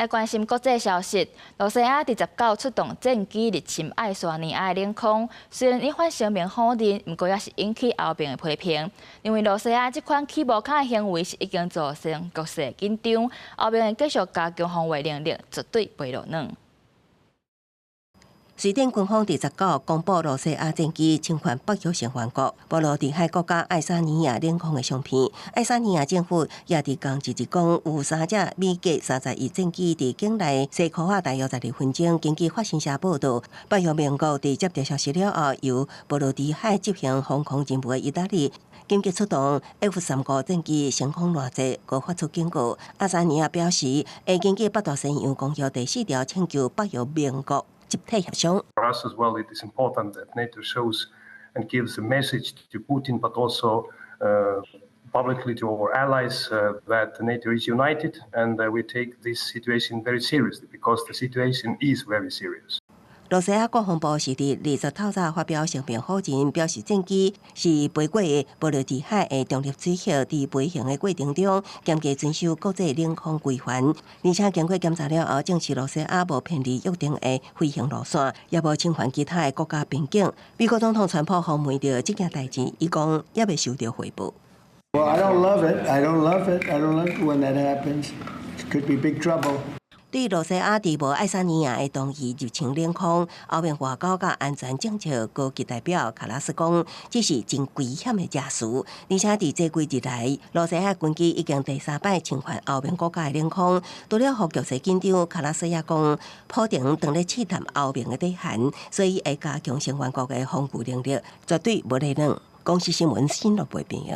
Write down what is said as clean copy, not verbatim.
来关心国际消息，罗西亚第19出动战机入侵爱沙尼亚领空，虽然伊反声明否认，不过也是引起后边的批评。因为罗西亚这款起无卡的行为是已经造成局势紧张，后边会继续加强防卫能力，绝对不会落软。瑞典军方第19公布罗西亚战机侵犯北约成员国波罗的海国家爱沙尼亚领空的相片。爱沙尼亚政府也伫刚日讲，有3架美格31战机伫境内西靠啊大约12分钟。根据法新社报道，北约盟国伫接到消息了后，由波罗的海执行防空任务的意大利紧急出动 F-35战机升空拦截，各发出警告。爱沙尼亚表示，会根据北大西洋公约第4条请求北约盟国。For us as well, it is important that NATO shows and gives a message to Putin, but also publicly to our allies that NATO is united and we take this situation very seriously because the situation is very serious. 罗西亚国防部是伫20透早发表声明否认，表示战机是飞过波罗的海的中立水域，伫飞行的过程中严格遵守国际领空规范，而且经过检查了后，证实罗西亚无偏离约定的飞行路线，也无侵犯其他的国家边境。美国总统川普访问着这件代志，伊讲也未收到回报。Well, I don't love it. I don't love it. I don't like when that happens. It could be big trouble. 对罗西亚伫无爱沙尼亚的同意入侵领空，欧盟外交甲安全政策高级代表卡拉斯讲，这是真危险的假事，而且伫这几日来，罗西亚军机已经第3摆侵犯欧盟国家的领空。除了互局势紧张，卡拉斯也讲，普廷当咧试探欧盟的底线，所以会加强成员国的防御能力，绝对无咧软。公司新闻新闻部编译。